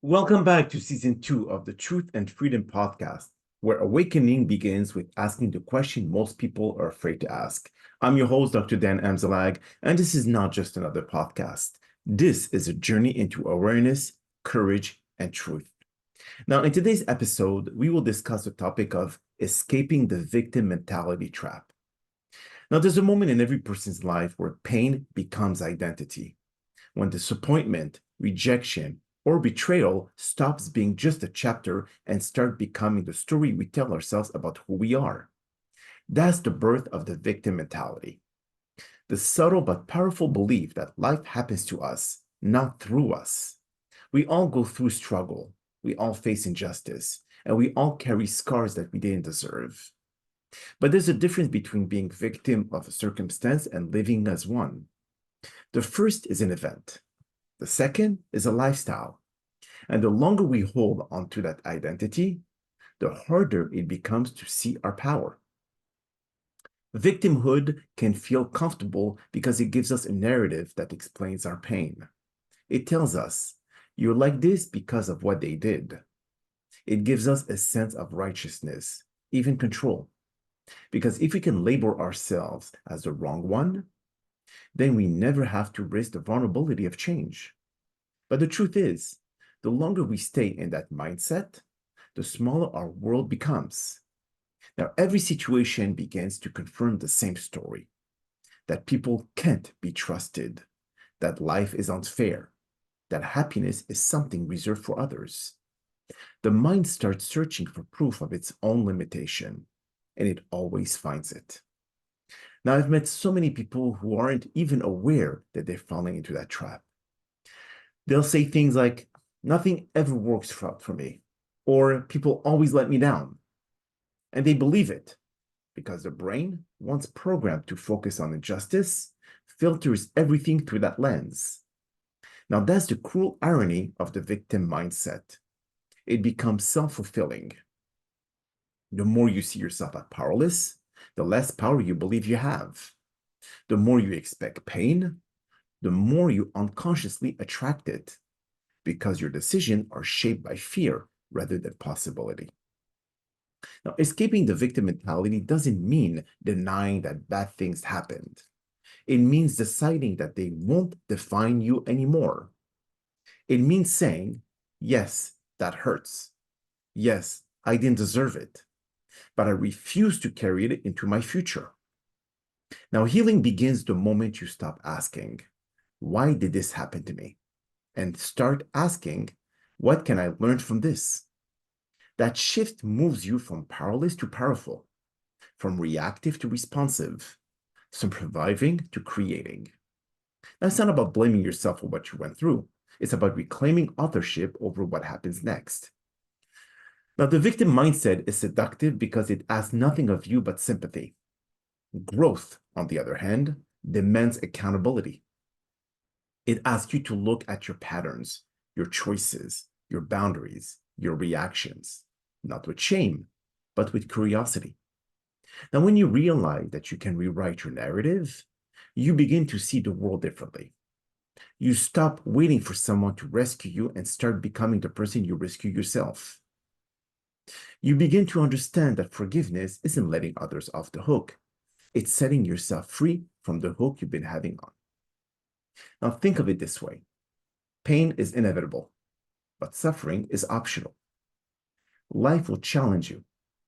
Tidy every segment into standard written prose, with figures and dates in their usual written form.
Welcome back to season 2 of the Truth and Freedom podcast, where awakening begins with asking the question most people are afraid to ask. I'm your host, Dr. Dan Amzallag, and this is not just another podcast. This is a journey into awareness, courage, and truth. Now, in today's episode, we will discuss the topic of escaping the victim mentality trap. Now, there's a moment in every person's life where pain becomes identity, when disappointment, rejection, or betrayal stops being just a chapter and start becoming the story we tell ourselves about who we are. That's the birth of the victim mentality. The subtle but powerful belief that life happens to us, not through us. We all go through struggle, we all face injustice, and we all carry scars that we didn't deserve. But there's a difference between being victim of a circumstance and living as one. The first is an event. The second is a lifestyle. And the longer we hold on to that identity, the harder it becomes to see our power. Victimhood can feel comfortable because it gives us a narrative that explains our pain. It tells us, you're like this because of what they did. It gives us a sense of righteousness, even control. Because if we can label ourselves as the wrong one, then we never have to risk the vulnerability of change. But the truth is, the longer we stay in that mindset, the smaller our world becomes. Now, every situation begins to confirm the same story, that people can't be trusted, that life is unfair, that happiness is something reserved for others. The mind starts searching for proof of its own limitation, and it always finds it. Now, I've met so many people who aren't even aware that they're falling into that trap. They'll say things like, nothing ever works for me, or people always let me down. And they believe it because the brain, once programmed to focus on injustice, filters everything through that lens. Now, that's the cruel irony of the victim mindset. It becomes self-fulfilling. The more you see yourself as powerless, the less power you believe you have. The more you expect pain, the more you unconsciously attract it, because your decisions are shaped by fear rather than possibility. Now, escaping the victim mentality doesn't mean denying that bad things happened. It means deciding that they won't define you anymore. It means saying, yes, that hurts. Yes, I didn't deserve it, but I refuse to carry it into my future. Now, healing begins the moment you stop asking, why did this happen to me? And start asking, what can I learn from this? That shift moves you from powerless to powerful, from reactive to responsive, from surviving to creating. Now, it's not about blaming yourself for what you went through. It's about reclaiming authorship over what happens next. Now, the victim mindset is seductive because it asks nothing of you but sympathy. Growth, on the other hand, demands accountability. It asks you to look at your patterns, your choices, your boundaries, your reactions, not with shame, but with curiosity. Now, when you realize that you can rewrite your narrative, you begin to see the world differently. You stop waiting for someone to rescue you and start becoming the person you rescue yourself. You begin to understand that forgiveness isn't letting others off the hook. It's setting yourself free from the hook you've been having on. Now, think of it this way. Pain is inevitable, but suffering is optional. Life will challenge you.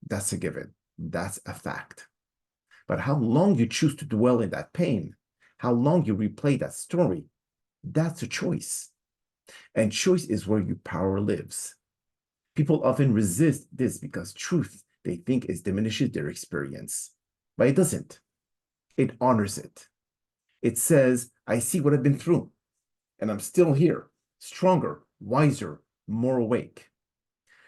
That's a given. That's a fact. But how long you choose to dwell in that pain, how long you replay that story, that's a choice. And choice is where your power lives. People often resist this because truth they think is diminishes their experience. But it doesn't. It honors it. It says, I see what I've been through, and I'm still here, stronger, wiser, more awake.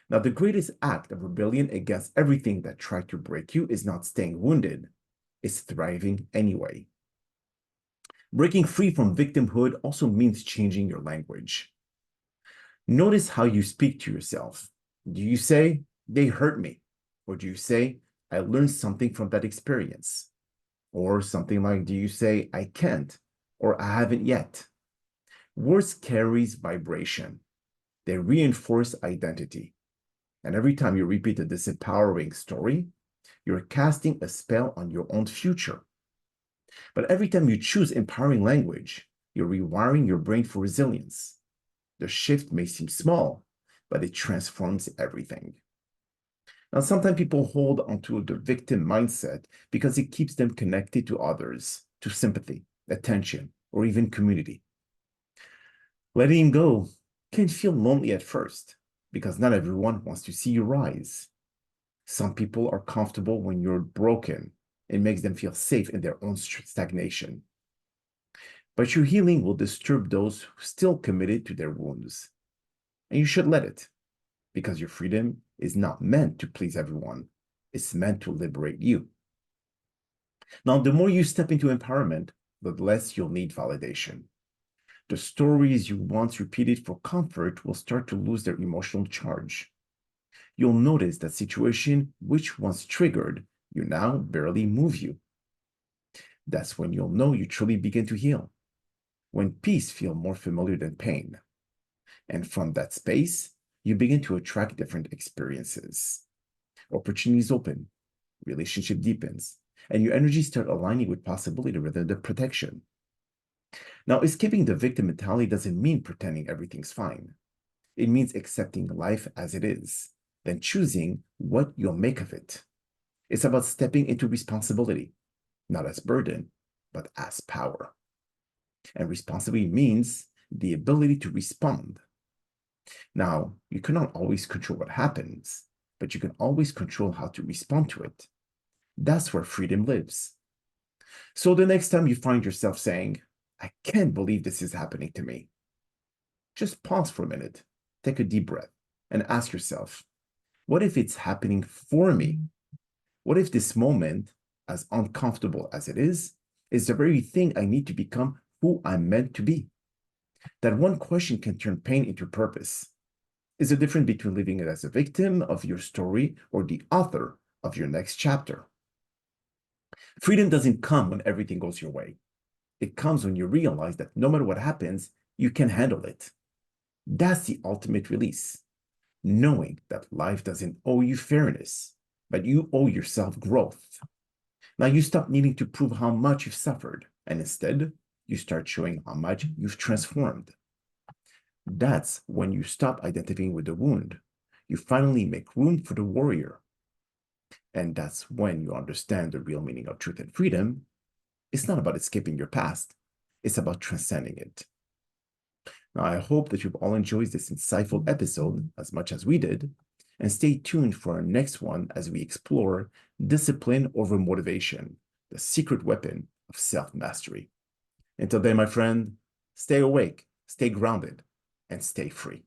Now, the greatest act of rebellion against everything that tried to break you is not staying wounded, it's thriving anyway. Breaking free from victimhood also means changing your language. Notice how you speak to yourself. Do you say, they hurt me? Or do you say, I learned something from that experience? Or something like, do you say, I can't, or I haven't yet? Words carries vibration. They reinforce identity. And every time you repeat a disempowering story, you're casting a spell on your own future. But every time you choose empowering language, you're rewiring your brain for resilience. The shift may seem small, but it transforms everything. Now, sometimes people hold onto the victim mindset because it keeps them connected to others, to sympathy, attention, or even community. Letting go can feel lonely at first because not everyone wants to see you rise. Some people are comfortable when you're broken. It makes them feel safe in their own stagnation. But your healing will disturb those who still committed to their wounds. And you should let it, because your freedom is not meant to please everyone. It's meant to liberate you. Now, the more you step into empowerment, the less you'll need validation. The stories you once repeated for comfort will start to lose their emotional charge. You'll notice that situation which once triggered you now barely move you. That's when you'll know you truly begin to heal, when peace feels more familiar than pain. And from that space, you begin to attract different experiences. Opportunities open, relationship deepens, and your energy start aligning with possibility rather than protection. Now, escaping the victim mentality doesn't mean pretending everything's fine. It means accepting life as it is, then choosing what you'll make of it. It's about stepping into responsibility, not as burden, but as power. And responsibility means the ability to respond. Now, you cannot always control what happens, but you can always control how to respond to it. That's where freedom lives. So the next time you find yourself saying, I can't believe this is happening to me, just pause for a minute, take a deep breath, and ask yourself, what if it's happening for me? What if this moment, as uncomfortable as it is the very thing I need to become who I'm meant to be? That one question can turn pain into purpose. Is the difference between living it as a victim of your story or the author of your next chapter. Freedom doesn't come when everything goes your way. It comes when you realize that no matter what happens, you can handle it. That's the ultimate release. Knowing that life doesn't owe you fairness, but you owe yourself growth. Now you stop needing to prove how much you've suffered, and instead, you start showing how much you've transformed. That's when you stop identifying with the wound. You finally make room for the warrior. And that's when you understand the real meaning of truth and freedom. It's not about escaping your past. It's about transcending it. Now, I hope that you've all enjoyed this insightful episode as much as we did, and stay tuned for our next one as we explore discipline over motivation, the secret weapon of self-mastery. Until then, my friend, stay awake, stay grounded, and stay free.